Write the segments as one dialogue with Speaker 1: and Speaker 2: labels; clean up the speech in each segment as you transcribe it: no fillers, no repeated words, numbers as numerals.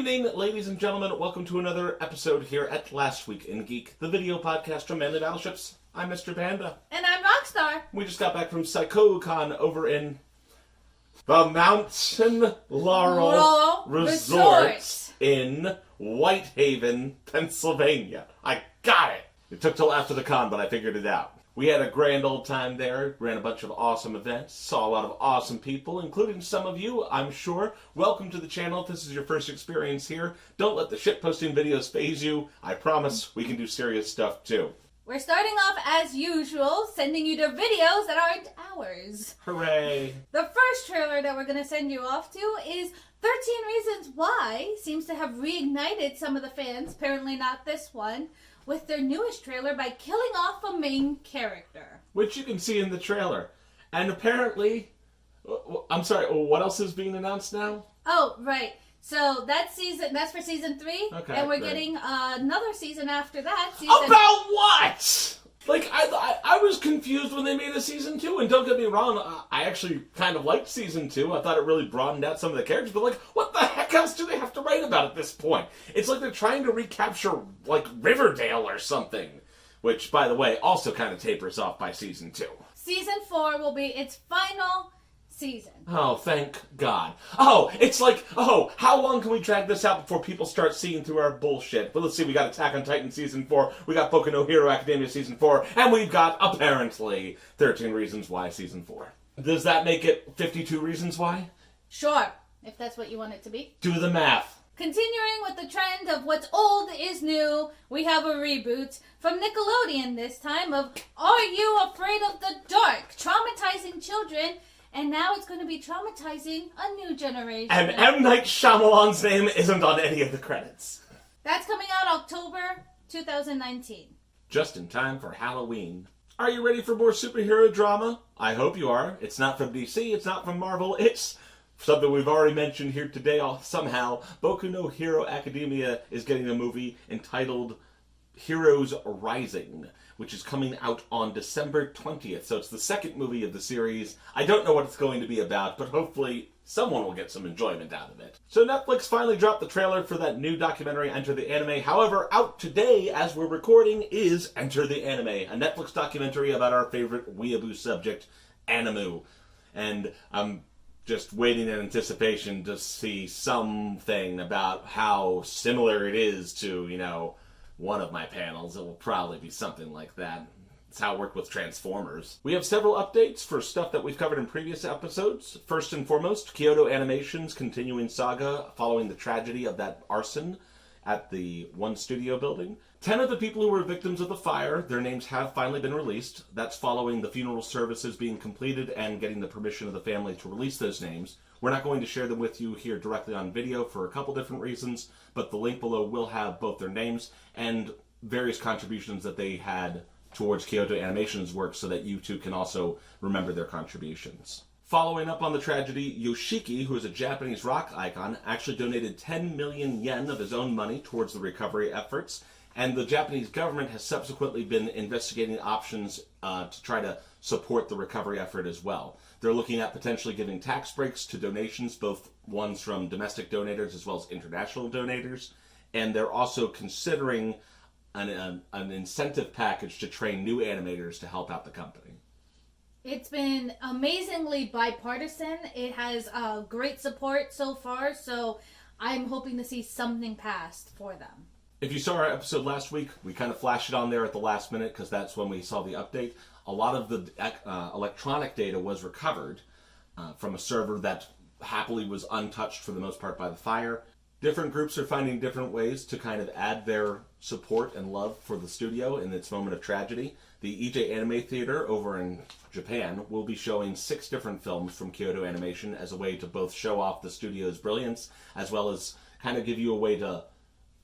Speaker 1: evening, ladies and gentlemen. Welcome to another episode here at Last Week in Geek, the video podcast from Manly Battleships. I'm Mr. Panda.
Speaker 2: And I'm Rockstar.
Speaker 1: We just got back from PsychoCon over in the Mountain Laurel Resort in Whitehaven, Pennsylvania. I got it! It took till after the con, but I figured it out. We had a grand old time there, ran a bunch of awesome events, saw a lot of awesome people, including some of you, I'm sure. Welcome to the channel. If this is your first experience here, don't let the shitposting videos faze you. I promise we can do serious stuff too.
Speaker 2: We're starting off as usual, sending you to videos that aren't ours.
Speaker 1: Hooray!
Speaker 2: The first trailer that we're going to send you off to is 13 Reasons Why. Seems to have reignited some of the fans, apparently not this one, with their newest trailer by killing off a main character.
Speaker 1: Which you can see in the trailer. And apparently, I'm sorry, what else is being announced now?
Speaker 2: Oh, right. So that's for season 3.
Speaker 1: Okay,
Speaker 2: and we're
Speaker 1: great.
Speaker 2: getting another season after that.
Speaker 1: About what? Like, I was confused when they made a season 2, and don't get me wrong, I actually kind of liked season 2. I thought it really broadened out some of the characters, but like, what the heck else do they have to write about at this point? It's like they're trying to recapture, like, Riverdale or something. Which, by the way, also kind of tapers off by season 2.
Speaker 2: Season 4 will be its final season.
Speaker 1: Oh, thank God. Oh, it's like, how long can we drag this out before people start seeing through our bullshit? But let's see, we got Attack on Titan Season 4, we got Boku no Hero Academia Season 4, and we've got, apparently, 13 Reasons Why Season 4. Does that make it 52 Reasons Why?
Speaker 2: Sure, if that's what you want it to be.
Speaker 1: Do the math.
Speaker 2: Continuing with the trend of what's old is new, we have a reboot from Nickelodeon this time of Are You Afraid of the Dark? Traumatizing children. And now it's going to be traumatizing a new generation.
Speaker 1: And M. Night Shyamalan's name isn't on any of the credits.
Speaker 2: That's coming out October 2019.
Speaker 1: Just in time for Halloween. Are you ready for more superhero drama? I hope you are. It's not from DC, it's not from Marvel, it's something we've already mentioned here today somehow. Boku no Hero Academia is getting a movie entitled Heroes Rising, which is coming out on December 20th. So it's the second movie of the series. I don't know what it's going to be about, but hopefully someone will get some enjoyment out of it. So Netflix finally dropped the trailer for that new documentary, Enter the Anime. However, out today, as we're recording, is Enter the Anime, a Netflix documentary about our favorite weeaboo subject, anime. And I'm just waiting in anticipation to see something about how similar it is to, one of my panels. It will probably be something like that. It's how it worked with Transformers. We have several updates for stuff that we've covered in previous episodes. First and foremost, Kyoto Animation's continuing saga following the tragedy of that arson at the One Studio building. 10 of the people who were victims of the fire, their names have finally been released. That's following the funeral services being completed and getting the permission of the family to release those names. We're not going to share them with you here directly on video for a couple different reasons, but the link below will have both their names and various contributions that they had towards Kyoto Animation's work so that you too can also remember their contributions. Following up on the tragedy, Yoshiki, who is a Japanese rock icon, actually donated 10 million yen of his own money towards the recovery efforts, and the Japanese government has subsequently been investigating options to try to support the recovery effort as well. They're looking at potentially giving tax breaks to donations, both ones from domestic donators as well as international donators, and they're also considering an incentive package to train new animators to help out the company.
Speaker 2: It's been amazingly bipartisan. It has great support so far, so I'm hoping to see something passed for them.
Speaker 1: If you saw our episode last week, we kind of flashed it on there at the last minute because that's when we saw the update. A lot of the electronic data was recovered from a server that happily was untouched for the most part by the fire. Different groups are finding different ways to kind of add their support and love for the studio in its moment of tragedy. The EJ Anime Theater over in Japan will be showing 6 different films from Kyoto Animation as a way to both show off the studio's brilliance as well as kind of give you a way to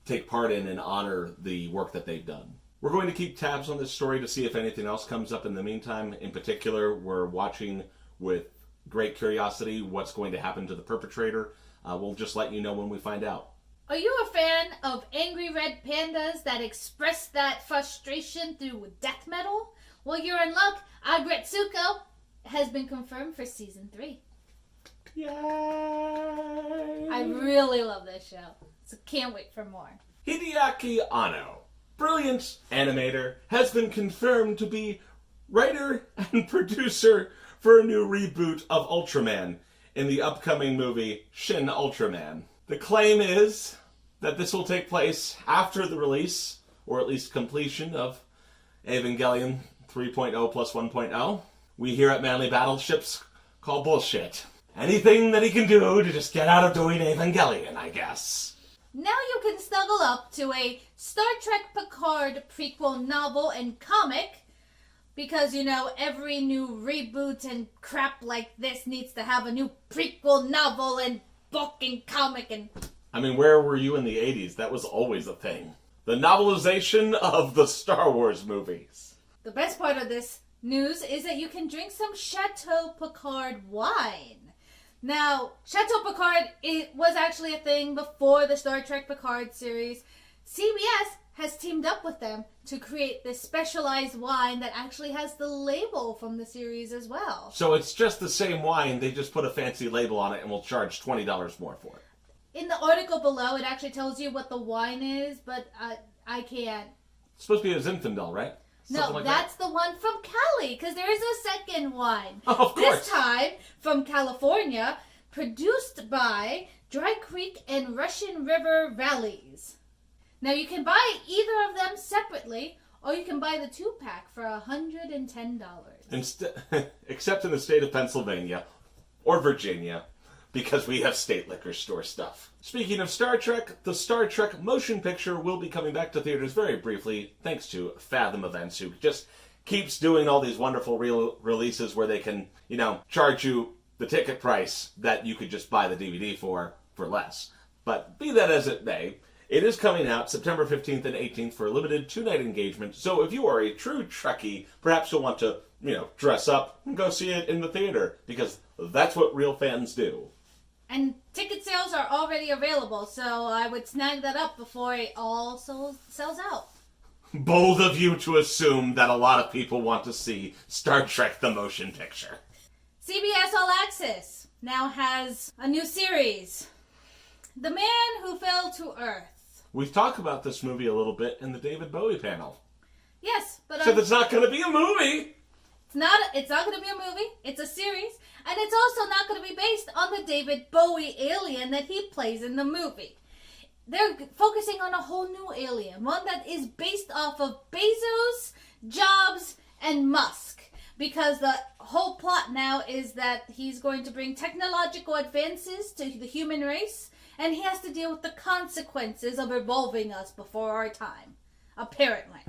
Speaker 1: take part in and honor the work that they've done. We're going to keep tabs on this story to see if anything else comes up in the meantime. In particular, we're watching with great curiosity what's going to happen to the perpetrator. We'll just let you know when we find out.
Speaker 2: Are you a fan of angry red pandas that express that frustration through death metal? Well, you're in luck. Agretsuko has been confirmed for season 3.
Speaker 1: Yay!
Speaker 2: I really love this show, so can't wait for more.
Speaker 1: Hideaki Anno, brilliant animator, has been confirmed to be writer and producer for a new reboot of Ultraman in the upcoming movie Shin Ultraman. The claim is that this will take place after the release, or at least completion, of Evangelion 3.0 plus 1.0. We here at Manly Battleships call bullshit. Anything that he can do to just get out of doing Evangelion, I guess.
Speaker 2: Now you can snuggle up to a Star Trek Picard prequel novel and comic, because, you know, every new reboot and crap like this needs to have a new prequel novel and book and comic and...
Speaker 1: I mean, where were you in the 80s? That was always a thing. The novelization of the Star Wars movies.
Speaker 2: The best part of this news is that you can drink some Chateau Picard wine. Now, Chateau Picard, it was actually a thing before the Star Trek Picard series. CBS has teamed up with them to create this specialized wine that actually has the label from the series as well.
Speaker 1: So it's just the same wine, they just put a fancy label on it and will charge $20 more for it.
Speaker 2: In the article below, it actually tells you what the wine is, but I can't.
Speaker 1: It's supposed to be a Zinfandel, right? Something
Speaker 2: No,
Speaker 1: like
Speaker 2: that's the one from Cali, because there is a second one.
Speaker 1: Oh, of course.
Speaker 2: This time from California, produced by Dry Creek and Russian River Valleys. Now you can buy either of them separately, or you can buy the 2-pack for $110.
Speaker 1: Except in the state of Pennsylvania or Virginia, because we have state liquor store stuff. Speaking of Star Trek, the Star Trek motion picture will be coming back to theaters very briefly, thanks to Fathom Events, who just keeps doing all these wonderful releases where they can, you know, charge you the ticket price that you could just buy the DVD for less. But be that as it may, it is coming out September 15th and 18th for a limited 2-night engagement. So if you are a true Trekkie, perhaps you'll want to, you know, dress up and go see it in the theater, because that's what real fans do.
Speaker 2: And ticket sales are already available, so I would snag that up before it all sells out.
Speaker 1: Bold of you to assume that a lot of people want to see Star Trek the motion picture.
Speaker 2: CBS All Access now has a new series. The Man Who Fell to Earth.
Speaker 1: We've talked about this movie a little bit in the David Bowie panel.
Speaker 2: Yes, but
Speaker 1: So it's not going to be a movie!
Speaker 2: It's not going to be a movie. It's a series. And it's also not going to be based on the David Bowie alien that he plays in the movie. They're focusing on a whole new alien. One that is based off of Bezos, Jobs, and Musk. Because the whole plot now is that he's going to bring technological advances to the human race. And he has to deal with the consequences of evolving us before our time. Apparently.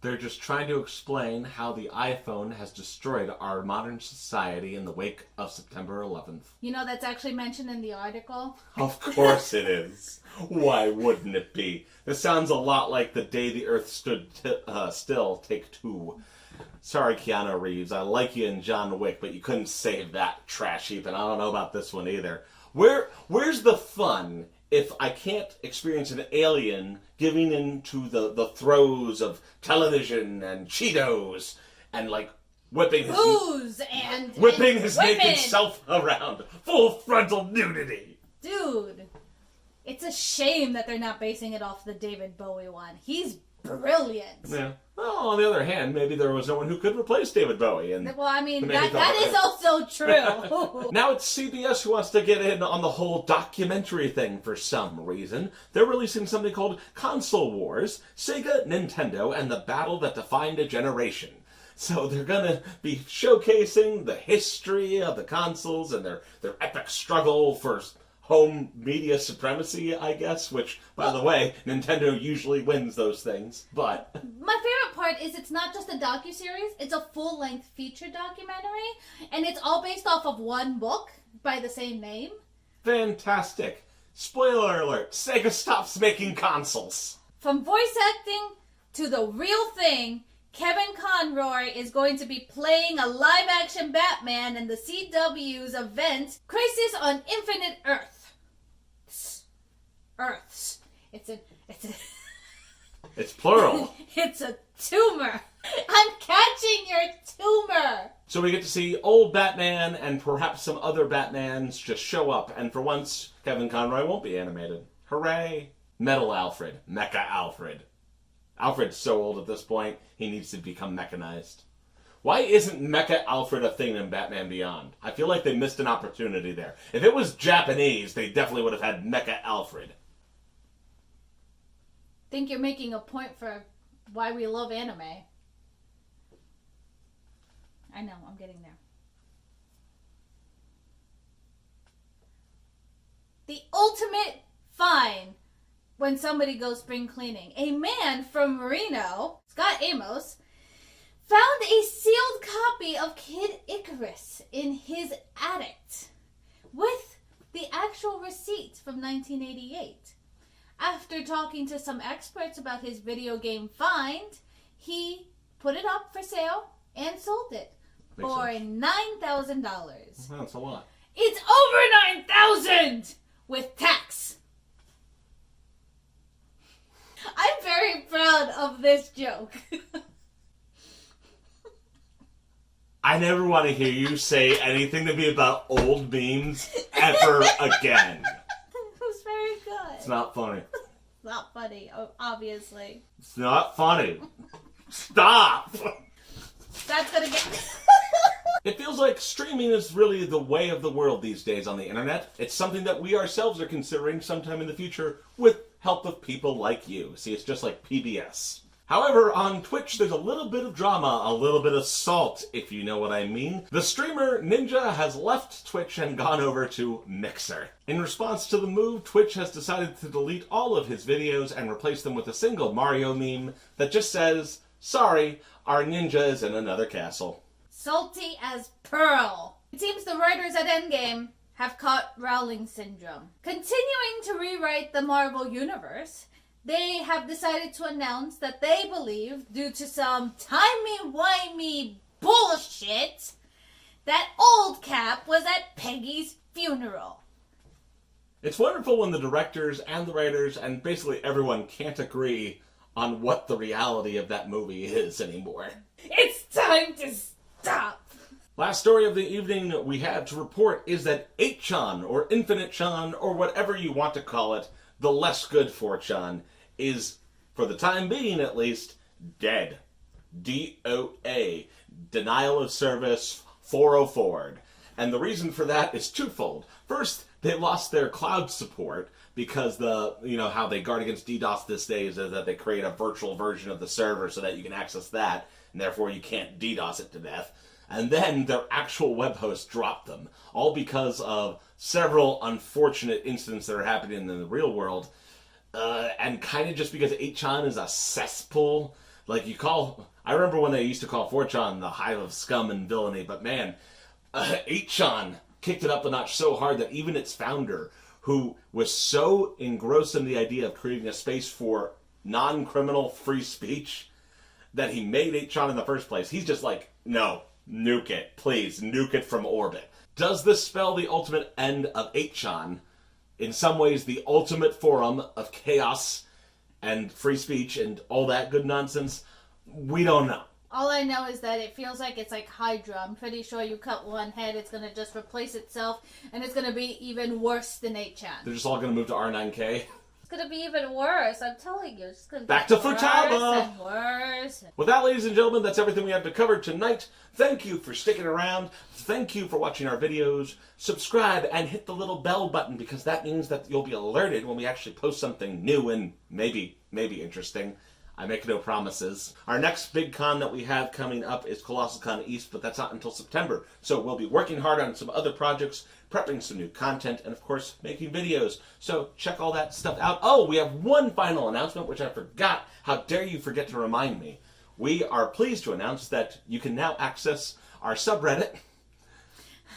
Speaker 1: They're just trying to explain how the iPhone has destroyed our modern society in the wake of September 11th.
Speaker 2: You know, that's actually mentioned in the article.
Speaker 1: Of course it is. Why wouldn't it be? This sounds a lot like The Day the Earth Stood Still, Take 2. Sorry, Keanu Reeves. I like you in John Wick, but you couldn't save that trash heap, and I don't know about this one either. Where's the fun if I can't experience an alien giving into the throes of television and Cheetos and, like, whipping his naked self around? Full frontal nudity.
Speaker 2: Dude, it's a shame that they're not basing it off the David Bowie one. He's brilliant.
Speaker 1: Yeah. Well, on the other hand, maybe there was no one who could replace David Bowie.
Speaker 2: Well, I mean, that is also true.
Speaker 1: Now it's CBS who wants to get in on the whole documentary thing for some reason. They're releasing something called Console Wars, Sega, Nintendo, and the Battle That Defined a Generation. So they're going to be showcasing the history of the consoles and their epic struggle for home media supremacy, I guess, which, by the way, Nintendo usually wins those things, but...
Speaker 2: My favorite part is it's not just a docu-series, it's a full-length feature documentary, and it's all based off of one book by the same name.
Speaker 1: Fantastic. Spoiler alert, Sega stops making consoles.
Speaker 2: From voice acting to the real thing, Kevin Conroy is going to be playing a live-action Batman in the CW's event, Crisis on Infinite Earths. It's
Speaker 1: It's plural.
Speaker 2: It's a tumor. I'm catching your tumor!
Speaker 1: So we get to see old Batman and perhaps some other Batmans just show up, and for once, Kevin Conroy won't be animated. Hooray! Metal Alfred. Mecha Alfred. Alfred's so old at this point, he needs to become mechanized. Why isn't Mecha Alfred a thing in Batman Beyond? I feel like they missed an opportunity there. If it was Japanese, they definitely would have had Mecha Alfred.
Speaker 2: Think you're making a point for why we love anime. I know, I'm getting there. The ultimate fine when somebody goes spring cleaning. A man from Reno, Scott Amos, found a sealed copy of Kid Icarus in his attic with the actual receipt from 1988. After talking to some experts about his video game find, he put it up for sale and sold it for $9,000.
Speaker 1: That's a lot.
Speaker 2: It's over $9,000 with tax. I'm very proud of this joke.
Speaker 1: I never want to hear you say anything to me about old memes ever again.
Speaker 2: It was very good.
Speaker 1: It's not funny.
Speaker 2: It's not funny, obviously.
Speaker 1: It's not funny. Stop!
Speaker 2: That's gonna get...
Speaker 1: It feels like streaming is really the way of the world these days on the internet. It's something that we ourselves are considering sometime in the future with help of people like you. See, it's just like PBS. However, on Twitch, there's a little bit of drama, a little bit of salt, if you know what I mean. The streamer Ninja has left Twitch and gone over to Mixer. In response to the move, Twitch has decided to delete all of his videos and replace them with a single Mario meme that just says, "Sorry, our ninja is in another castle."
Speaker 2: Salty as pearl. It seems the writers at Endgame have caught Rowling syndrome. Continuing to rewrite the Marvel Universe, they have decided to announce that they believe, due to some timey-wimey bullshit, that old Cap was at Peggy's funeral.
Speaker 1: It's wonderful when the directors and the writers and basically everyone can't agree on what the reality of that movie is anymore.
Speaker 2: It's time to stop!
Speaker 1: Last story of the evening we had to report is that 8chan, or Infinite Chan, or whatever you want to call it, the less good 4chan, is, for the time being at least, dead. DOA. Denial of Service 404. And the reason for that is twofold. First, they lost their cloud support because how they guard against DDoS this day is that they create a virtual version of the server so that you can access that, and therefore you can't DDoS it to death. And then their actual web host dropped them, all because of several unfortunate incidents that are happening in the real world, and kind of just because 8chan is a cesspool. I remember when they used to call 4chan the hive of scum and villainy, but man, 8chan kicked it up a notch so hard that even its founder, who was so engrossed in the idea of creating a space for non-criminal free speech, that he made 8chan in the first place. He's just like, no, nuke it. Please, nuke it from orbit. Does this spell the ultimate end of 8chan? In some ways, the ultimate forum of chaos and free speech and all that good nonsense? We don't know.
Speaker 2: All I know is that it feels like it's like Hydra. I'm pretty sure you cut one head, it's going to just replace itself, and it's going to be even worse than 8chan.
Speaker 1: They're just all going to move to R9K?
Speaker 2: It's going to be even worse, I'm telling you. It's going to
Speaker 1: Back
Speaker 2: get
Speaker 1: to Futaba!
Speaker 2: worse and worse.
Speaker 1: With that, ladies and gentlemen, that's everything we have to cover tonight. Thank you for sticking around. Thank you for watching our videos. Subscribe and hit the little bell button because that means that you'll be alerted when we actually post something new and maybe interesting. I make no promises. Our next big con that we have coming up is Colossal Con East, but that's not until September. So we'll be working hard on some other projects, prepping some new content, and of course, making videos. So check all that stuff out. Oh, we have one final announcement, which I forgot. How dare you forget to remind me. We are pleased to announce that you can now access our subreddit,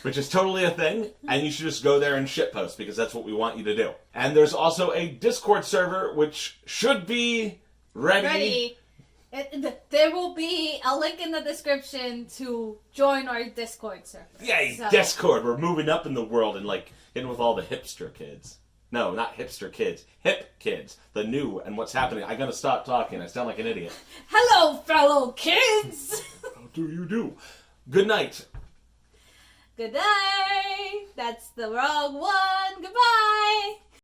Speaker 1: which is totally a thing, and you should just go there and shitpost, because that's what we want you to do. And there's also a Discord server, which should be ready.
Speaker 2: There will be a link in the description to join our Discord server.
Speaker 1: Yay, Discord! We're moving up in the world and getting with all the hipster kids. No, not hipster kids. Hip kids. The new and what's happening. I'm going to stop talking. I sound like an idiot.
Speaker 2: Hello, fellow kids!
Speaker 1: How do you do? Good night.
Speaker 2: Good night. That's the wrong one. Goodbye.